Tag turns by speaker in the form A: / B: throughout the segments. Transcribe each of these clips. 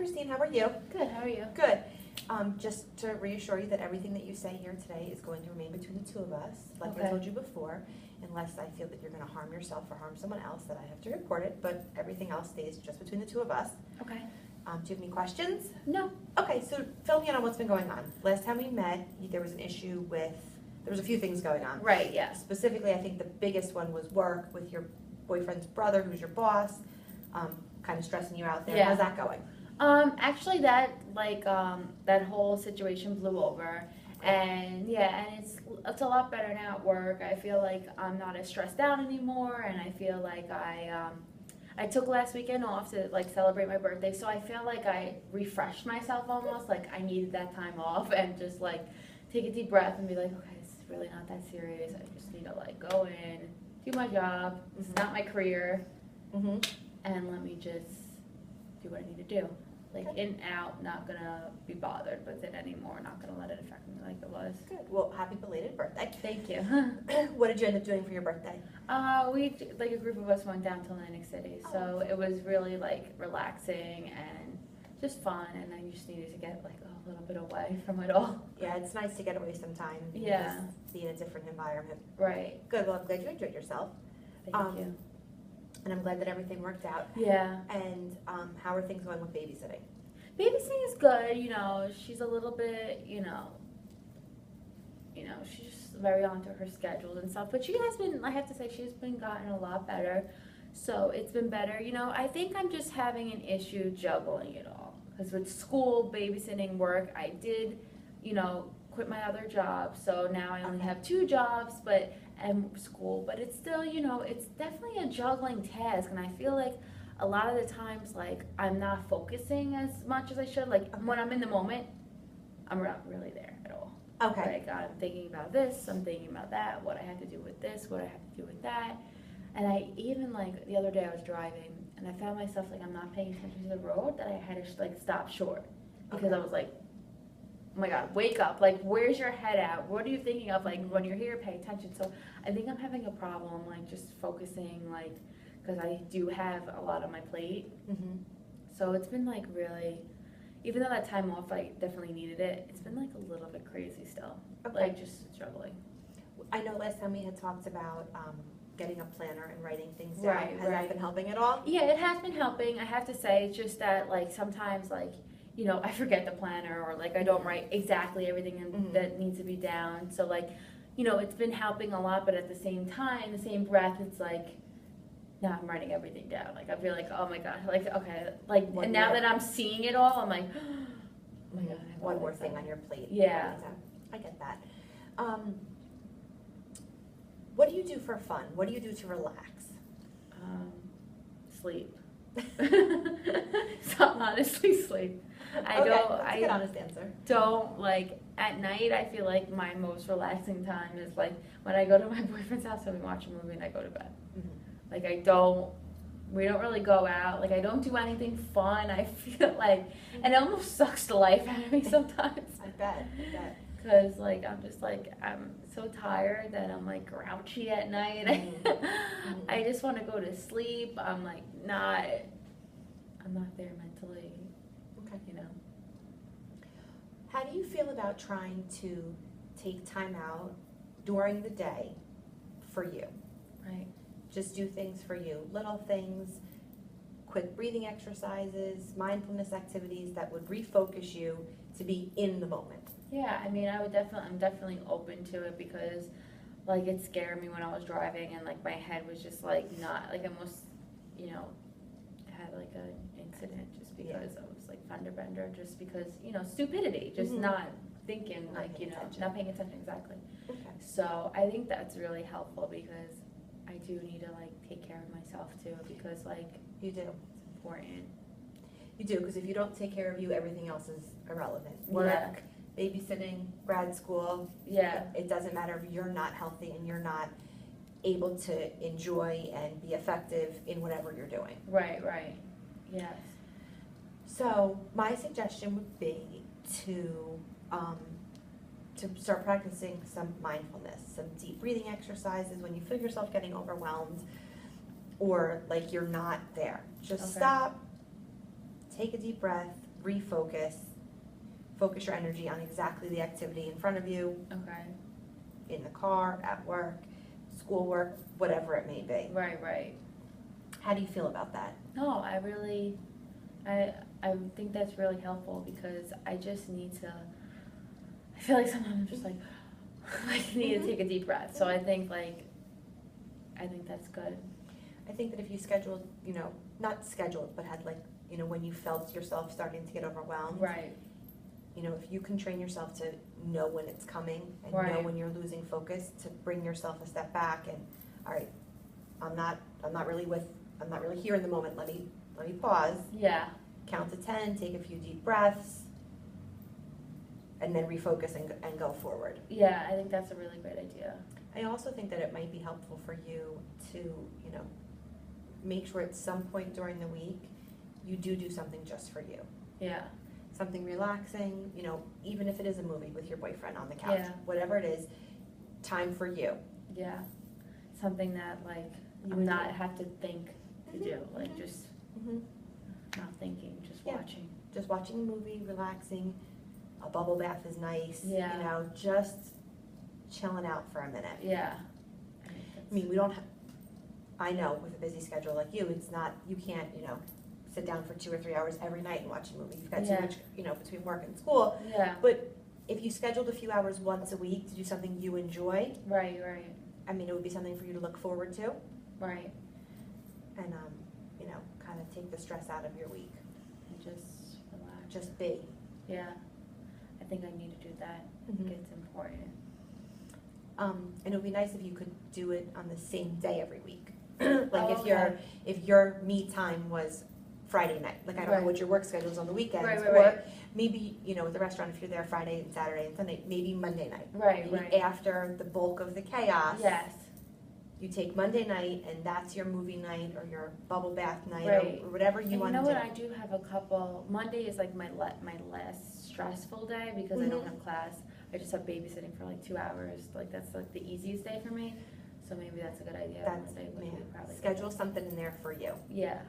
A: Christine, how are you?
B: Good, how are you?
A: Good. Just to reassure you that everything that you say here today is going to remain between the two of us. Like I
B: Okay.
A: told you before, unless I feel that you're going to harm yourself or harm someone else, that I have to report it, but everything else stays just between the two of us.
B: Okay.
A: Do you have any questions?
B: No.
A: Okay, so fill me in on what's been going on. Last time we met, there was an issue with, there was a few things going on.
B: Right, yes.
A: Specifically, I think the biggest one was work with your boyfriend's brother, who's your boss, kind of stressing you out there.
B: Yeah.
A: How's that going?
B: Actually that that whole situation blew over, and yeah, and it's a lot better now at work. I feel like I'm not as stressed out anymore, and I feel like I took last weekend off to like celebrate my birthday, so I feel like I refreshed myself almost, like I needed that time off and just like take a deep breath and be like, okay, it's really not that serious. I just need to like go in, do my job. It's not my career, and let me just do what I need to do. Like in, out, not gonna be bothered with it anymore, not gonna let it affect me like it was.
A: Good. Well, happy belated birthday.
B: Thank you.
A: What did you end up doing for your birthday?
B: Like a group of us went down to Atlantic City, so it was really like relaxing and just fun, and I just needed to get like a little bit away from it all.
A: Yeah, it's nice to get away sometime.
B: Yeah.
A: Just be in a different environment.
B: Right.
A: Good. Well, I'm glad you enjoyed yourself.
B: Thank you.
A: And I'm glad that everything worked out.
B: Yeah.
A: And how are things going with babysitting?
B: Babysitting is good, you know, she's a little bit, you know, she's just very onto her schedules and stuff, but she has been, I have to say, she's been gotten a lot better, so it's been better. You know, I think I'm just having an issue juggling it all, because with school, babysitting, work, I did, you know, quit my other job, so now I only have 2 jobs, and school, but it's still, you know, it's definitely a juggling task, and I feel like a lot of the times, like, I'm not focusing as much as I should. Like, when I'm in the moment, I'm not really there at all.
A: Okay.
B: Like, I'm thinking about this, I'm thinking about that, what I have to do with this, what I have to do with that. And I even, like, the other day I was driving, and I found myself, like, I'm not paying attention to the road, that I had to, like, stop short. Because I was like, oh my God, wake up. Like, where's your head at? What are you thinking of? Like, when you're here, pay attention. So I think I'm having a problem, like, just focusing, like, because I do have a lot on my plate. So it's been like really, even though that time off I definitely needed it, it's been like a little bit crazy still. Like just struggling.
A: I know last time we had talked about getting a planner and writing things down.
B: Right,
A: Has that been helping at all?
B: Yeah, it has been helping. I have to say, it's just that like sometimes like, you know, I forget the planner, or like I don't write exactly everything that needs to be down. So like, you know, it's been helping a lot, but at the same time, the same breath, it's like, now I'm writing everything down. Like I feel like, oh my God, like okay, like and now that I'm seeing it all, I'm like, oh my God, I have
A: One
B: all
A: more
B: this
A: thing
B: stuff.
A: on your plate.
B: Yeah.
A: I get that. What do you do for fun? What do you do to relax?
B: Sleep. So honestly, sleep.
A: That's a good honest answer.
B: Don't like at night. I feel like my most relaxing time is like when I go to my boyfriend's house and we watch a movie and I go to bed. Like we don't really go out. Like I don't do anything fun. I feel like, and it almost sucks the life out of me sometimes.
A: I bet.
B: Cause like I'm just like I'm so tired that I'm like grouchy at night. I just want to go to sleep. I'm not there mentally.
A: Okay.
B: You know.
A: How do you feel about trying to take time out during the day for you?
B: Right.
A: Just do things for you, little things, quick breathing exercises, mindfulness activities that would refocus you to be in the moment.
B: Yeah, I mean, I'm definitely open to it, because like it scared me when I was driving, and like my head was just like not, like almost, you know, had like an incident just because I was like fender bender, just because, you know, stupidity, just not thinking, like, you know, not paying attention, exactly.
A: Okay.
B: So I think that's really helpful, because I do need to like take care of myself too, because like
A: You do.
B: it's important.
A: You do, because if you don't take care of you, everything else is irrelevant. Work, babysitting, grad school.
B: Yeah.
A: It doesn't matter if you're not healthy and you're not able to enjoy and be effective in whatever you're doing.
B: Right. Yes.
A: So my suggestion would be to start practicing some mindfulness, some deep breathing exercises when you feel yourself getting overwhelmed or like you're not there. Just stop, take a deep breath, refocus, focus your energy on exactly the activity in front of you,
B: Okay.
A: in the car, at work, schoolwork, whatever it may be.
B: Right.
A: How do you feel about that?
B: No, I think that's really helpful because I just need to, I feel like sometimes I'm just like, I need to take a deep breath. So I think that's good.
A: I think that if you scheduled, not scheduled, but had when you felt yourself starting to get overwhelmed.
B: Right.
A: If you can train yourself to know when it's coming and know
B: Right.
A: when you're losing focus, to bring yourself a step back and, all right, I'm not really here in the moment. Let me pause,
B: Yeah.
A: count to 10, take a few deep breaths, and then refocus and go forward.
B: Yeah, I think that's a really great idea.
A: I also think that it might be helpful for you to, make sure at some point during the week you do something just for you.
B: Yeah.
A: Something relaxing, even if it is a movie with your boyfriend on the couch,
B: Yeah.
A: whatever it is, time for you.
B: Yeah. Something that
A: You
B: I'm
A: would
B: not
A: do.
B: have to think to do. Just
A: Mhm.
B: not thinking, just
A: Yeah.
B: watching.
A: Just watching a movie, relaxing, a bubble bath is nice.
B: Yeah.
A: Just chilling out for a minute.
B: Yeah.
A: I mean, we don't have, I know with a busy schedule like you, you can't, sit down for 2 or 3 hours every night and watch a movie. You've got too
B: Yeah.
A: much, between work and school.
B: Yeah.
A: But if you scheduled a few hours once a week to do something you enjoy,
B: Right.
A: I mean, it would be something for you to look forward to
B: Right.
A: and, kind of take the stress out of your week.
B: And just relax.
A: Just be.
B: Yeah. I think I need to do that. I
A: Mhm.
B: think it's important.
A: And it would be nice if you could do it on the same day every week. Like
B: Okay.
A: if your me time was Friday night, I don't know
B: Right.
A: what your work schedule is on the weekends,
B: Right.
A: or maybe, at the restaurant, if you're there Friday and Saturday and Sunday, maybe Monday night.
B: Right.
A: Maybe after the bulk of the chaos.
B: Yes.
A: You take Monday night and that's your movie night or your bubble bath night
B: Right.
A: or whatever you
B: And
A: want
B: you
A: to
B: know
A: do.
B: what? I do have a couple. Monday is my less stressful day because I don't
A: Mhm.
B: have class. I just have babysitting for 2 hours. That's the easiest day for me. So maybe that's a good idea.
A: That's,
B: Monday would be probably
A: schedule something in there for you.
B: Yeah.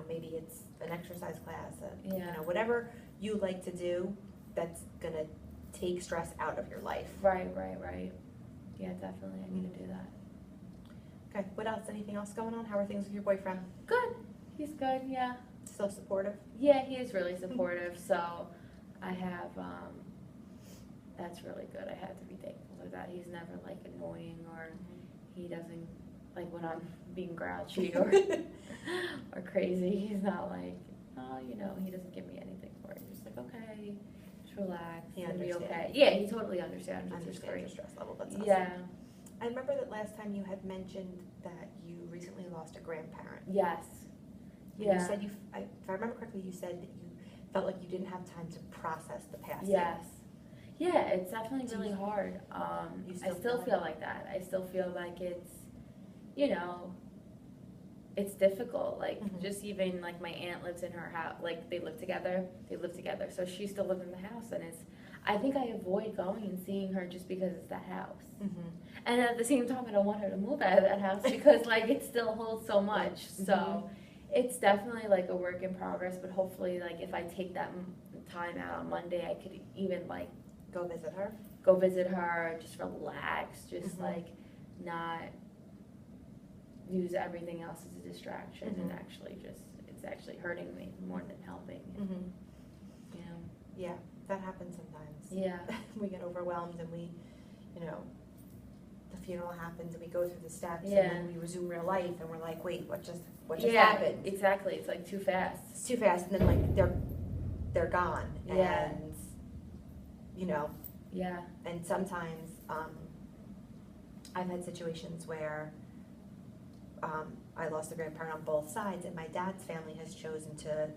A: Maybe it's an exercise class,
B: Yeah.
A: whatever you like to do that's gonna take stress out of your life.
B: Right. Yeah, definitely. I need to do that.
A: Okay, what else? Anything else going on? How are things with your boyfriend?
B: Good. He's good. Yeah.
A: Still supportive?
B: Yeah, he is really supportive. So I have, that's really good. I have to be thankful for that. He's never annoying or he doesn't when I'm being grouchy or or crazy. He's not he doesn't give me anything for it. He's just okay, just relax.
A: He
B: It'll be
A: understands.
B: okay. Yeah, he totally understands. Which is
A: Understand your
B: great.
A: stress level, that's awesome.
B: Yeah.
A: I remember that last time you had mentioned that you recently lost a grandparent.
B: Yes.
A: And
B: Yeah.
A: You said if I remember correctly, you said that you felt like you didn't have time to process the passing.
B: Yes. Yeah, it's definitely
A: Do
B: really
A: you-
B: hard.
A: you
B: I
A: still
B: still
A: feel
B: feel like that. I still feel like it's, it's difficult.
A: Mhm.
B: Just even my aunt lives in her house. They live together. So she still lives in the house, and I think I avoid going and seeing her just because it's that house.
A: Mm-hmm.
B: And at the same time, I don't want her to move out of that house because it still holds so much. So it's definitely a work in progress. But hopefully, if I take that time out on Monday, I could even
A: Go visit her.
B: go visit her, just relax, just
A: Mhm.
B: not use everything else as a distraction and
A: Mhm.
B: actually it's actually hurting me more than helping.
A: Mm-hmm.
B: You know?
A: Yeah, that happens sometimes.
B: Yeah.
A: We get overwhelmed and we, the funeral happens and we go through the steps
B: Yeah.
A: and then we resume real life and we're like, wait, what just
B: Yeah,
A: happened?
B: exactly. It's too fast.
A: It's too fast, and then they're gone.
B: Yeah.
A: And
B: Yeah.
A: and sometimes I've had situations where I lost a grandparent on both sides, and my dad's family has chosen to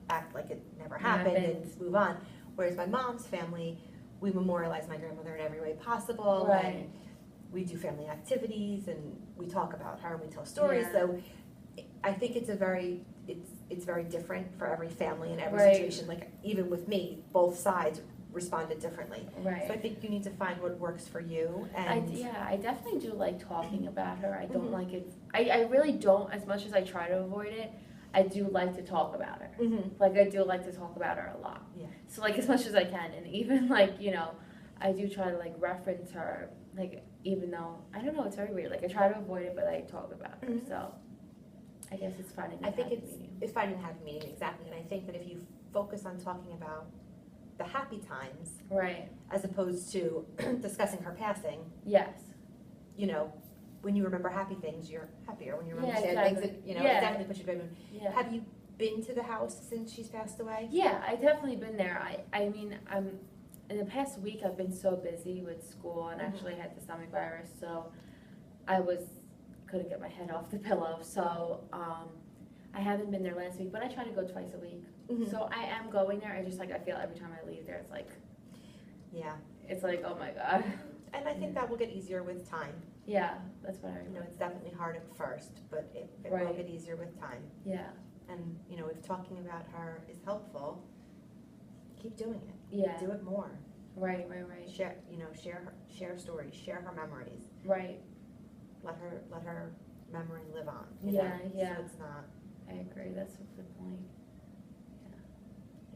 A: act like it never happened and move on. Whereas my mom's family, we memorialize my grandmother in every way possible,
B: Right.
A: and we do family activities, and we talk about her, and we tell stories.
B: Yeah.
A: So I think it's it's very different for every family in every
B: Right.
A: situation. Even with me, both sides responded differently.
B: Right.
A: So I think you need to find what works for you.
B: I
A: And
B: definitely do like talking about her. I don't
A: Mhm.
B: like it. I really don't, as much as I try to avoid it, I do like to talk about her.
A: Mm-hmm.
B: Like, I do like to talk about her a lot.
A: Yeah.
B: So, like, as much as I can, and even, like, you know, I do try to, like, reference her, like, even though, I don't know, it's very weird. Like, I try to avoid it, but I talk about her,
A: Mhm.
B: so I guess it's finding a
A: I think
B: happy medium.
A: it's finding a happy medium, exactly, and I think that if you focus on talking about the happy times,
B: Right.
A: as opposed to discussing her passing,
B: Yes.
A: you know, when you remember happy things, you're happier. When you remember
B: Yeah,
A: sad things,
B: exactly.
A: it, you know,
B: Yeah.
A: it definitely puts you in a good mood.
B: Yeah.
A: Have you been to the house since she's passed away?
B: Yeah, I definitely been there. I mean, in the past week I've been so busy with school and
A: Mhm.
B: actually had the stomach virus, so couldn't get my head off the pillow. So I haven't been there last week, but I try to go twice a week.
A: Mhm.
B: So I am going there. I just like I feel every time I leave there, it's like
A: Yeah,
B: oh my god.
A: and I think that will get easier with time.
B: Yeah, that's what I
A: You know,
B: remember.
A: it's definitely hard at first, but it will
B: Right.
A: get easier with time.
B: Yeah,
A: And, you know, if talking about her is helpful, keep doing it.
B: yeah.
A: Do it more.
B: Right.
A: Share, you know, share stories, share her memories.
B: Right.
A: Let her memory live on.
B: Yeah,
A: know?
B: yeah.
A: So it's not,
B: I agree. That's a good point.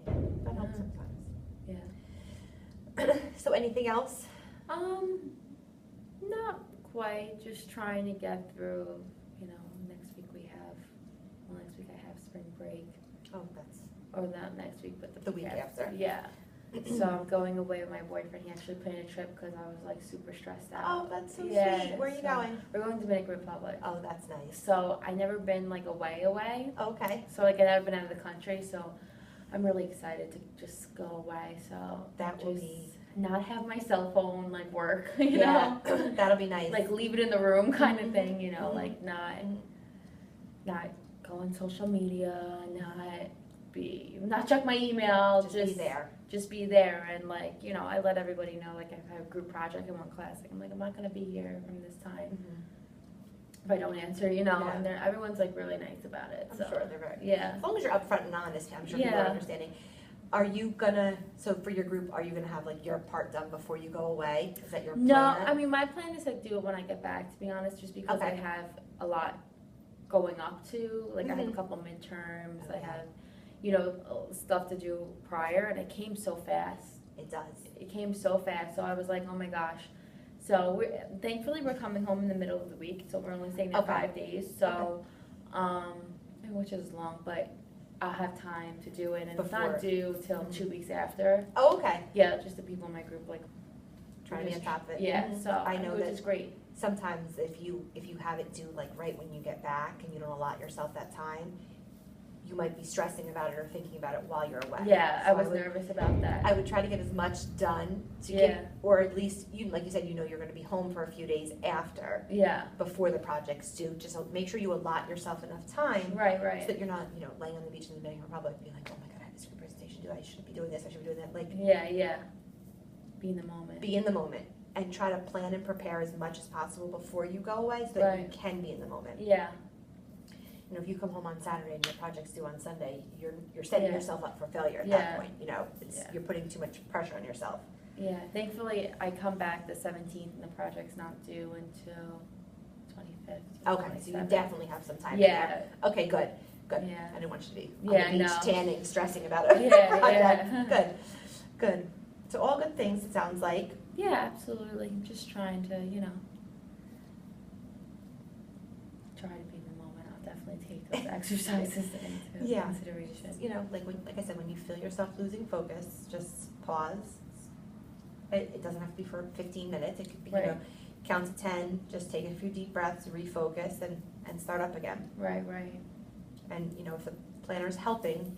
A: yeah, that helps
B: Yeah.
A: sometimes.
B: Yeah.
A: So anything else?
B: Not quite. Just trying to get through. You know, next week I have spring break,
A: Oh, that's,
B: or not next week, but
A: The week after.
B: Yeah. So I'm going away with my boyfriend. He actually put in a trip because I was like super stressed out.
A: oh, that's so
B: Yeah,
A: sweet. Where are you
B: so-
A: going?
B: We're going to Dominican Republic.
A: Oh, that's nice.
B: So I never been like away.
A: Okay,
B: So like I never been out of the country. So I'm really excited to just go away. So
A: That will
B: just
A: be-
B: not have my cell phone like work. You
A: yeah,
B: know.
A: that'll be nice.
B: Like leave it in the room kind of
A: Mhm.
B: thing, you know,
A: Mhm.
B: like not go on social media, not check my email,
A: Just be there.
B: Just be there, and like, you know, I let everybody know, like if I have a group project in one class, like I'm like, I'm not gonna be here from this time
A: Mhm.
B: if I don't answer, you know,
A: Yeah.
B: and everyone's like really nice about it.
A: I'm
B: So
A: sure they're very,
B: yeah.
A: as long as you're upfront and honest, I'm sure people are
B: Yeah.
A: understanding. Are you gonna, so for your group, are you gonna have like your part done before you go away? Is that your plan?
B: No, I mean my plan is to do it when I get back, to be honest, just because I
A: Okay.
B: have a lot going up to, like I have a
A: Mhm.
B: couple midterms, I
A: Okay.
B: have, you know, stuff to do prior, and it came so fast.
A: It does.
B: It came so fast, so I was like, oh my gosh. So thankfully we're coming home in the middle of the week, so we're only staying there
A: Okay.
B: 5 days, so, which is long, but I'll have time to do it, and it's
A: Before.
B: not due till
A: Mhm.
B: 2 weeks after.
A: Oh, okay.
B: Yeah, just the people in my group, like,
A: Trying to be on top of it.
B: yeah,
A: Mhm.
B: so,
A: I know
B: which
A: that
B: is great.
A: sometimes if you have it due like right when you get back and you don't allot yourself that time, you might be stressing about it or thinking about it while you're away.
B: Yeah,
A: So
B: I was nervous about that.
A: I would try to get as much done to
B: Yeah.
A: get, or at least, you, like you said, you know you're gonna be home for a few days after,
B: Yeah,
A: before the project's due, just so make sure you allot yourself enough time
B: right,
A: so
B: right.
A: that you're not, you know, laying on the beach in the Dominican Republic being like, oh my god, I have this group presentation due, I should be doing this, I should be doing that, like,
B: Yeah. Be in the moment.
A: be in the moment and try to plan and prepare as much as possible before you go away so that you
B: Right.
A: can be in the moment.
B: Yeah,
A: You know, if you come home on Saturday and your project's due on Sunday, you're setting
B: Yeah.
A: yourself up for failure at
B: Yeah.
A: that point, you know,
B: Yeah.
A: you're putting too much pressure on yourself.
B: yeah. Thankfully, I come back the 17th, and the project's not due until 25th.
A: Okay, so you
B: 27th.
A: definitely have some time in
B: Yeah,
A: there. Okay, good.
B: yeah.
A: I didn't want you to be
B: Yeah,
A: on the beach
B: no.
A: tanning, stressing about it.
B: Yeah, yeah.
A: Good. So all good things, it sounds like.
B: Yeah, absolutely. Just trying to, you know, try to be in the moment. I'll definitely take those exercises into
A: Yeah.
B: consideration.
A: You know, like I said, when you feel yourself losing focus, just pause. It doesn't have to be for 15 minutes. It could be, you know,
B: Right.
A: count to 10, just take a few deep breaths, refocus, and start up again.
B: Right.
A: And, you know, if the planner's helping,